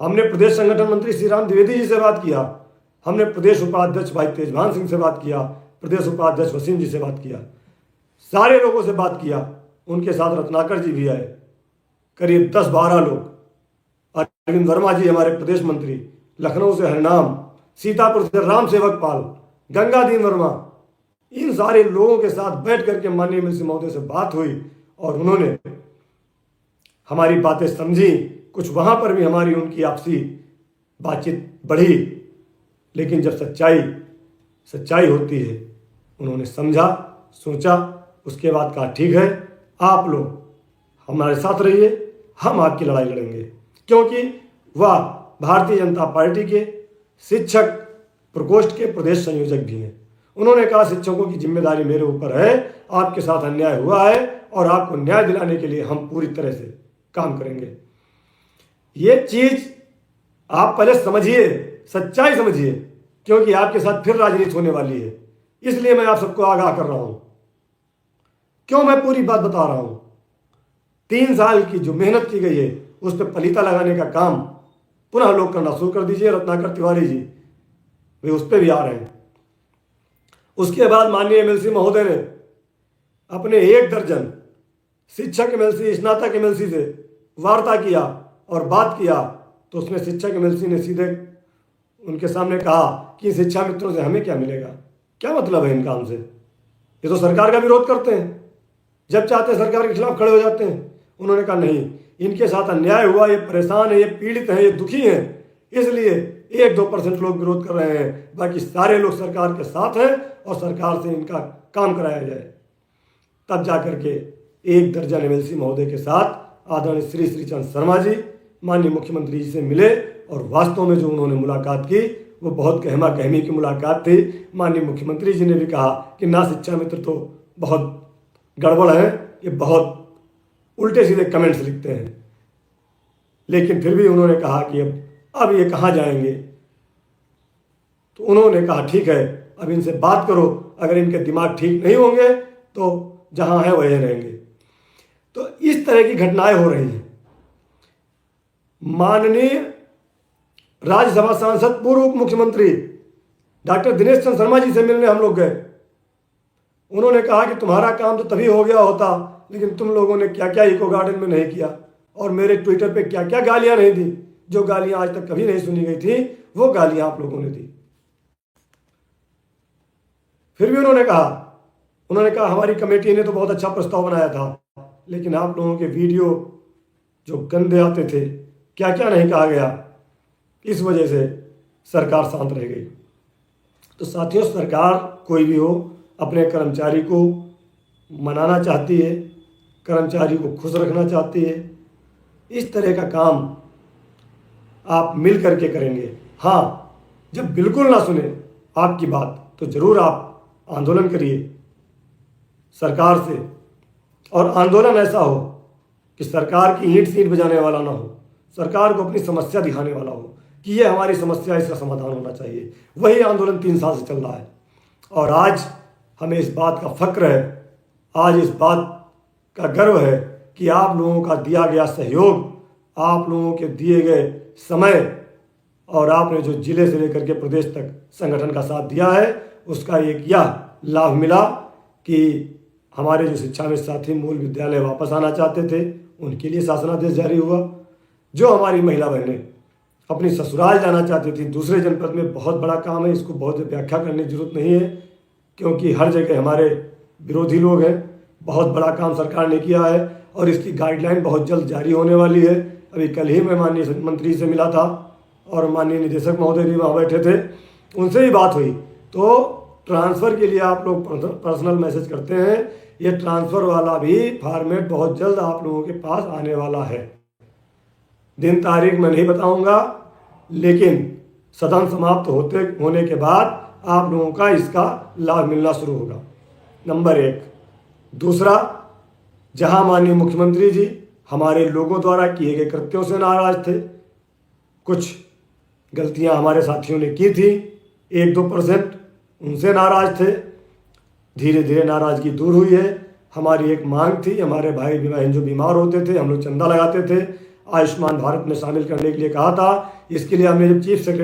हमने प्रदेश संगठन मंत्री श्री राम द्विवेदी जी से बात किया, हमने प्रदेश उपाध्यक्ष भाई तेजभान सिंह से बात किया, प्रदेश उपाध्यक्ष वसीम जी से बात किया, सारे लोगों से बात किया। उनके साथ रत्नाकर जी भी आए, करीब 10-12 लोग। अरविंद वर्मा जी हमारे प्रदेश मंत्री, लखनऊ से हरिनाम, सीतापुर से राम सेवक पाल, गंगादीन वर्मा, इन सारे लोगों के साथ बैठ करके माननीय एमएलसी महोदय से बात हुई और उन्होंने हमारी बातें समझी। कुछ वहाँ पर भी हमारी उनकी आपसी बातचीत बढ़ी, लेकिन जब सच्चाई होती है, उन्होंने समझा, सोचा, उसके बाद कहा ठीक है, आप लोग हमारे साथ रहिए, हम आपकी लड़ाई लड़ेंगे। क्योंकि वह भारतीय जनता पार्टी के शिक्षक प्रकोष्ठ के प्रदेश संयोजक भी हैं। उन्होंने कहा शिक्षकों की जिम्मेदारी मेरे ऊपर है, आपके साथ अन्याय हुआ है और आपको न्याय दिलाने के लिए हम पूरी तरह से काम करेंगे। ये चीज आप पहले समझिए, सच्चाई समझिए, क्योंकि आपके साथ फिर राजनीति होने वाली है। इसलिए मैं आप सबको आगाह कर रहा हूं। क्यों मैं पूरी बात बता रहा हूं? 3 साल की जो मेहनत की गई है, उस पर पलीता लगाने का काम पुनः लोग करना शुरू कर दीजिए। रत्नाकर तिवारी जी वे उस पर भी आ रहे हैं। उसके बाद माननीय एमएलसी महोदय ने अपने 1 दर्जन शिक्षक एमएलसी, स्नातक एमएलसी से वार्ता किया और बात किया, तो उसमें शिक्षक एमएलसी ने सीधे उनके सामने कहा कि शिक्षा मित्रों से हमें क्या मिलेगा, क्या मतलब है इन काम से, ये तो सरकार का विरोध करते हैं, जब चाहते हैं सरकार के खिलाफ खड़े हो जाते हैं। उन्होंने कहा नहीं, इनके साथ अन्याय हुआ, ये परेशान है, ये पीड़ित हैं, ये दुखी हैं, इसलिए 1-2% लोग विरोध कर रहे हैं, बाकी सारे लोग सरकार के साथ हैं और सरकार से इनका काम कराया जाए। तब जाकर के 1 दर्जन एमएलसी महोदय के साथ आदरणीय श्री श्रीचंद शर्मा जी माननीय मुख्यमंत्री जी से मिले और वास्तव में जो उन्होंने मुलाकात की वो बहुत गहमा गहमी की मुलाकात थी। माननीय मुख्यमंत्री जी ने भी कहा कि ना शिक्षा मित्र तो बहुत गड़बड़ है, ये बहुत उल्टे सीधे कमेंट्स लिखते हैं, लेकिन फिर भी उन्होंने कहा कि अब ये कहाँ जाएंगे। तो उन्होंने कहा ठीक है, अब इनसे बात करो, अगर इनके दिमाग ठीक नहीं होंगे तो जहाँ है वहीं रहेंगे। तो इस तरह की घटनाएं हो रही हैं। माननीय राज्यसभा सांसद पूर्व उप मुख्यमंत्री डॉक्टर दिनेश चंद्र शर्मा जी से मिलने हम लोग गए। उन्होंने कहा कि तुम्हारा काम तो तभी हो गया होता, लेकिन तुम लोगों ने क्या क्या इको गार्डन में नहीं किया और मेरे ट्विटर पे क्या क्या गालियां नहीं दी, जो गालियां आज तक कभी नहीं सुनी गई थी, वो गालियां आप लोगों ने दी। फिर भी उन्होंने कहा हमारी कमेटी ने तो बहुत अच्छा प्रस्ताव बनाया था, लेकिन आप लोगों के वीडियो जो गंदे आते थे, क्या क्या नहीं कहा गया, इस वजह से सरकार शांत रह गई। तो साथियों, सरकार कोई भी हो अपने कर्मचारी को मनाना चाहती है, कर्मचारी को खुश रखना चाहती है। इस तरह का काम आप मिल करके करेंगे। हाँ, जब बिल्कुल ना सुने आपकी बात तो जरूर आप आंदोलन करिए सरकार से, और आंदोलन ऐसा हो कि सरकार की ईंट सीट बजाने वाला ना हो, सरकार को अपनी समस्या दिखाने वाला हो कि ये हमारी समस्या, इसका समाधान होना चाहिए। वही आंदोलन 3 साल से चल रहा है और आज हमें इस बात का फक्र है, आज इस बात का गर्व है कि आप लोगों का दिया गया सहयोग, आप लोगों के दिए गए समय और आपने जो जिले से लेकर के प्रदेश तक संगठन का साथ दिया है, उसका एक यह लाभ मिला कि हमारे जो शिक्षा में साथी मूल विद्यालय वापस आना चाहते थे, उनके लिए शासनादेश जारी हुआ। जो हमारी महिला बहनें अपनी ससुराल जाना चाहती थी दूसरे जनपद में, बहुत बड़ा काम है, इसको बहुत व्याख्या करने की जरूरत नहीं है, क्योंकि हर जगह हमारे विरोधी लोग हैं। बहुत बड़ा काम सरकार ने किया है और इसकी गाइडलाइन बहुत जल्द जारी होने वाली है। अभी कल ही मैं माननीय मंत्री से मिला था और माननीय निदेशक महोदय भी वहाँ बैठे थे, उनसे भी बात हुई। तो ट्रांसफ़र के लिए आप लोग पर्सनल मैसेज करते हैं, ये ट्रांसफ़र वाला भी फॉर्मेट बहुत जल्द आप लोगों के पास आने वाला है। दिन तारीख मैं नहीं बताऊंगा, लेकिन सदन समाप्त होने के बाद आप लोगों का इसका लाभ मिलना शुरू होगा। नंबर 1। दूसरा, जहां माननीय मुख्यमंत्री जी हमारे लोगों द्वारा किए गए कृत्यों से नाराज थे, कुछ गलतियां हमारे साथियों ने की थी, 1-2% उनसे नाराज थे, धीरे धीरे नाराजगी दूर हुई है। हमारी एक मांग थी, हमारे भाई बहन जो बीमार होते थे, हम लोग चंदा लगाते थे, आयुष्मान भारत में शामिल करने के लिए कहा था। इसके लिए हमने जब चीफ सेक्रेटरी